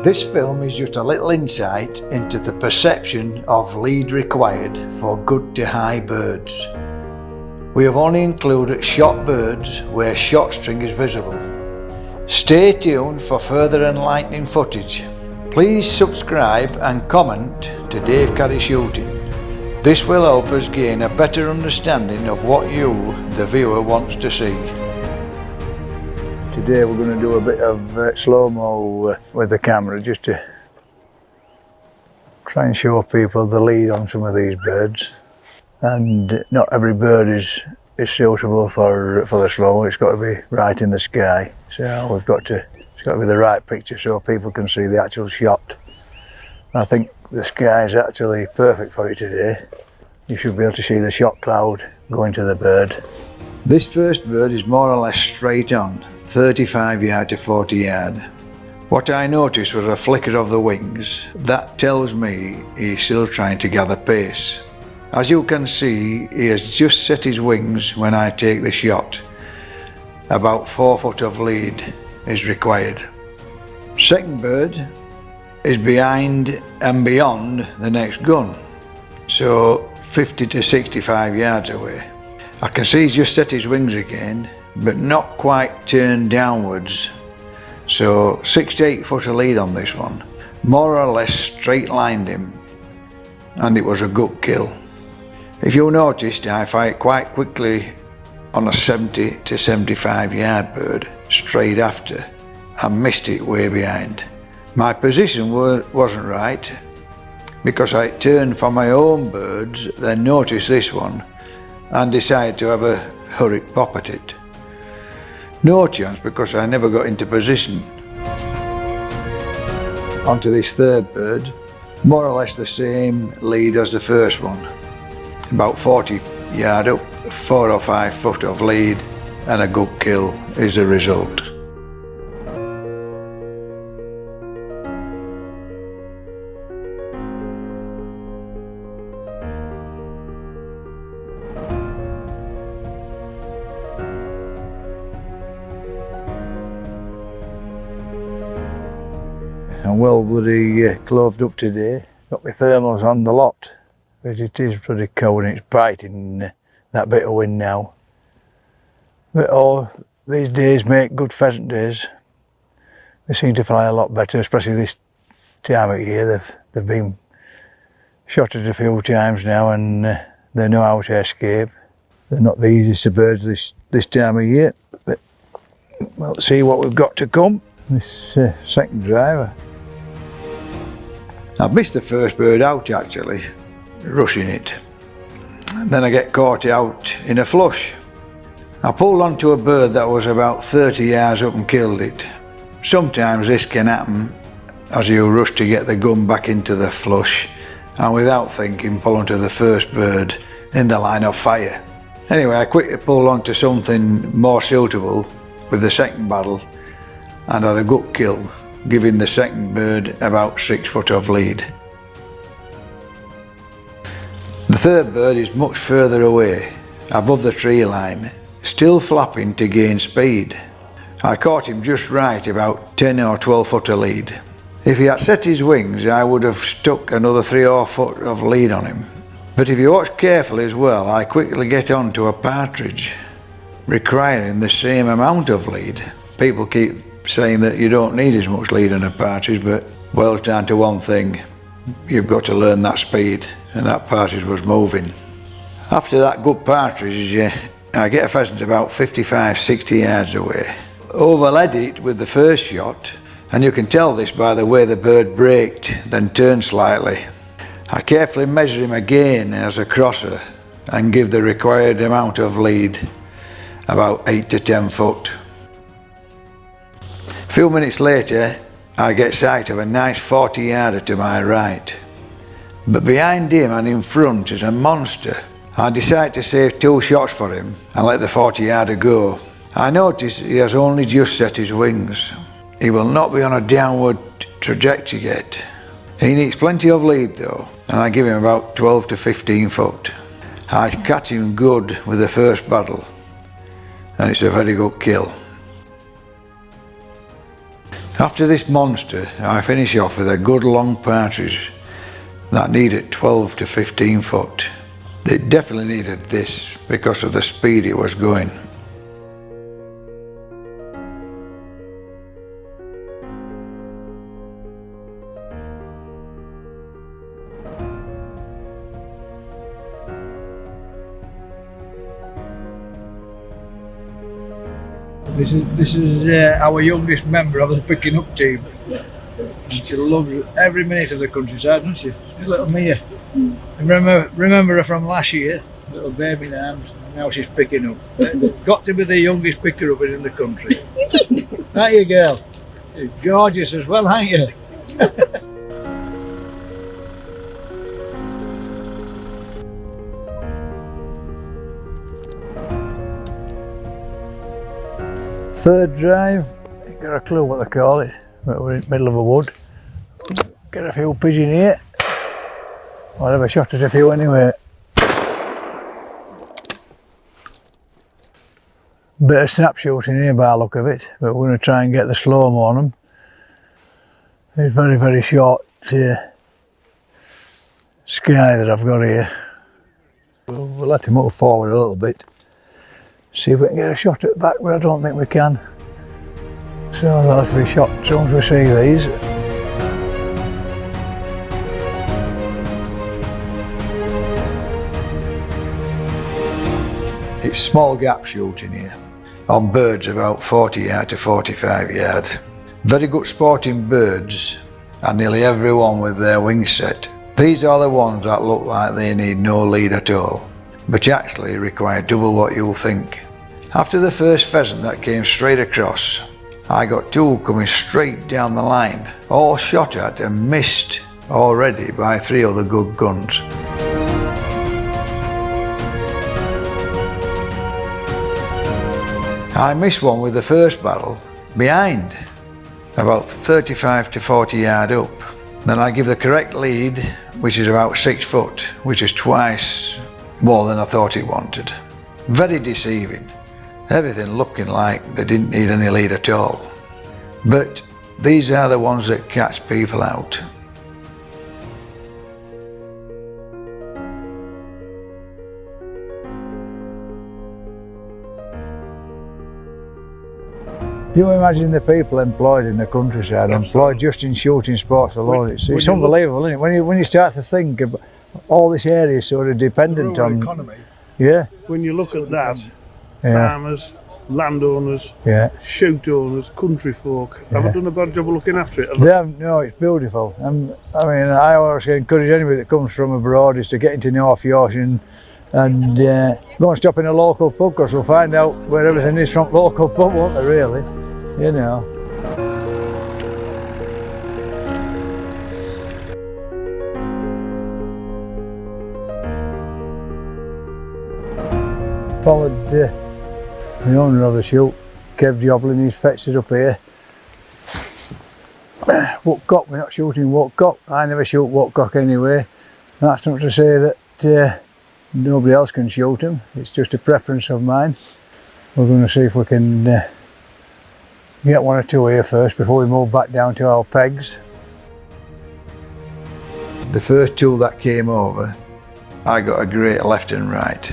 This film is just a little insight into the perception of lead required for good to high birds. We have only included shot birds where shot string is visible. Stay tuned for further enlightening footage. Please subscribe and comment to Dave Carrie Shooting. This will help us gain a better understanding of what you, the viewer, wants to see. Today we're going to do a bit of slow-mo with the camera just to try and show people the lead on some of these birds. And not every bird is suitable for the slow-mo. It's got to be right in the sky. So it's got to be the right picture so people can see the actual shot. I think the sky is actually perfect for it today. You should be able to see the shot cloud going to the bird. This first bird is more or less straight on, 35 yard to 40 yard. What I noticed was a flicker of the wings. That tells me he's still trying to gather pace. As you can see, he has just set his wings when I take the shot. About 4 foot of lead is required. Second bird is behind and beyond the next gun, so 50 to 65 yards away. I can see he's just set his wings again, but not quite turned downwards. So 6 to 8 foot of lead on this one. More or less straight lined him, and it was a good kill. If you noticed, I fired quite quickly on a 70 to 75 yard bird straight after and missed it way behind. My position wasn't right because I turned for my own birds, then noticed this one and decided to have a hurried pop at it. No chance because I never got into position. Onto this third bird, more or less the same lead as the first one. About 40 yard up, 4 or 5 foot of lead and a good kill is the result. I'm well bloody clothed up today. Got my thermals on the lot, but it is pretty cold and it's biting that bit of wind now. But all these days make good pheasant days. They seem to fly a lot better, especially this time of year. They've been shot at a few times now and they know how to escape. They're not the easiest of birds this time of year, but we'll see what we've got to come. This second driver. I missed the first bird out actually, rushing it. Then I get caught out in a flush. I pulled onto a bird that was about 30 yards up and killed it. Sometimes this can happen as you rush to get the gun back into the flush and without thinking pull onto the first bird in the line of fire. Anyway, I quickly pulled onto something more suitable with the second battle and had a good kill, giving the second bird about 6 foot of lead. The third bird is much further away, above the tree line, still flapping to gain speed. I caught him just right, about 10 or 12 foot of lead. If he had set his wings, I would have stuck another 3 or 4 foot of lead on him. But if you watch carefully as well, I quickly get onto a partridge, requiring the same amount of lead. People keep saying that you don't need as much lead on a partridge, but boils down to one thing: you've got to learn that speed, and that partridge was moving. After that good partridge, I get a pheasant about 55-60 yards away. Overled it with the first shot, and you can tell this by the way the bird braked, then turned slightly. I carefully measure him again as a crosser and give the required amount of lead, about 8 to 10 foot. A few minutes later, I get sight of a nice 40 yarder to my right. But behind him and in front is a monster. I decide to save 2 shots for him and let the 40 yarder go. I notice he has only just set his wings. He will not be on a downward trajectory yet. He needs plenty of lead though, and I give him about 12 to 15 foot. I catch him good with the first battle, and it's a very good kill. After this monster, I finish off with a good long partridge that needed 12 to 15 foot. It definitely needed this because of the speed it was going. This is our youngest member of the picking up team. And she loves every minute of the countryside, doesn't she? Little Mia. Remember her from last year, little baby in arms. Now she's picking up. Got to be the youngest picker up in the country. Aren't you, girl? You're gorgeous as well, aren't you? Third drive, ain't got a clue what they call it, but we're in the middle of a wood. Get a few pigeon here. I'll have a shot at a few anyway. Bit of snap shooting here by the look of it, but we're going to try and get the slow-mo on them. It's very, very short sky that I've got here. We'll let him move forward a little bit. See if we can get a shot at the back, but I don't think we can. So they'll have to be shot as soon as we see these. It's small gap shooting here, on birds about 40 yard to 45 yard. Very good sporting birds, and nearly everyone with their wings set. These are the ones that look like they need no lead at all, but actually require double what you'll think. After the first pheasant that came straight across, I got two coming straight down the line, all shot at and missed already by 3 other good guns. I missed one with the first barrel behind, about 35 to 40 yard up. Then I give the correct lead, which is about 6 foot, which is twice more than I thought it wanted. Very deceiving. Everything looking like they didn't need any lead at all. But these are the ones that catch people out. You imagine the people employed in the countryside, employed just in shooting sports alone. It's unbelievable, isn't it? When you start to think about all this area is sort of dependent on economy. Yeah. When you look at that, farmers, landowners, shoot owners, country folk, haven't done a bad job of looking after it. They haven't, no, it's beautiful. I mean, I always encourage anybody that comes from abroad is to get into North Yorkshire and go and stop in a local pub, because we'll find out where everything is from local pub, won't they, really? You know. Followed the owner of the shoot, Kev Joblin, he's fetched it up here. Woodcock, we're not shooting woodcock. I never shoot woodcock anyway. That's not to say that nobody else can shoot them, it's just a preference of mine. We're going to see if we can get 1 or 2 here first before we move back down to our pegs. The first 2 that came over, I got a great left and right.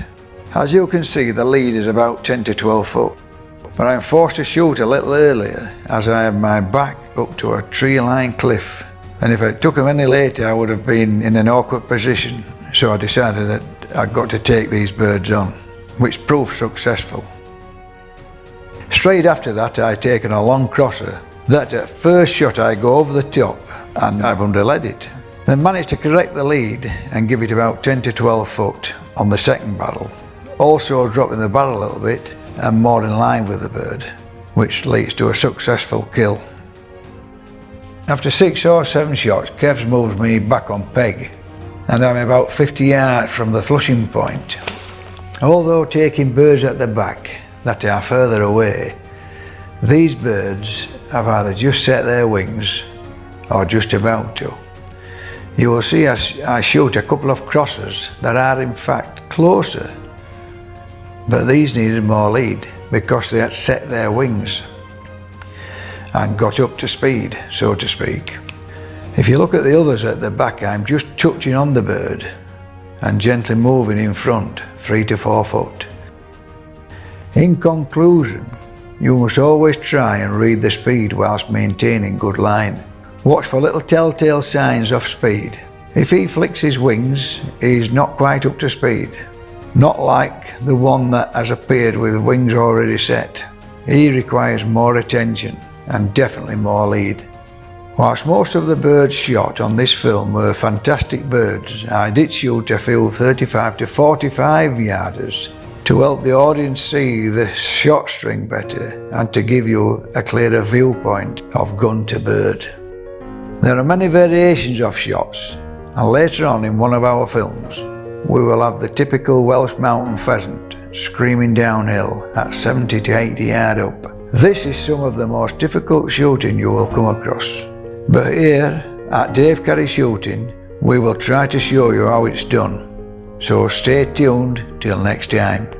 As you can see, the lead is about 10 to 12 foot, but I'm forced to shoot a little earlier as I have my back up to a tree-lined cliff, and if it took them any later I would have been in an awkward position, so I decided that I've got to take these birds on, which proved successful. Straight after that I'd taken a long crosser that at first shot I go over the top and I've underled it. Then managed to correct the lead and give it about 10 to 12 foot on the second barrel. Also dropping the barrel a little bit and more in line with the bird, which leads to a successful kill. After 6 or 7 shots, Kev's moved me back on peg and I'm about 50 yards from the flushing point. Although taking birds at the back that are further away, these birds have either just set their wings or just about to. You will see as I shoot a couple of crosses that are in fact closer, but these needed more lead because they had set their wings. and got up to speed, so to speak. If you look at the others at the back, I'm just touching on the bird and gently moving in front 3 to 4 foot. In conclusion, you must always try and read the speed whilst maintaining good line. Watch for little telltale signs of speed. If he flicks his wings, he's not quite up to speed. Not like the one that has appeared with wings already set. He requires more attention and definitely more lead. Whilst most of the birds shot on this film were fantastic birds, I did shoot a few 35 to 45 yarders to help the audience see the shot string better and to give you a clearer viewpoint of gun to bird. There are many variations of shots, and later on in one of our films we will have the typical Welsh mountain pheasant screaming downhill at 70 to 80 yards up. This is some of the most difficult shooting you will come across. But here at Dave Carrie Shooting, we will try to show you how it's done. So stay tuned till next time.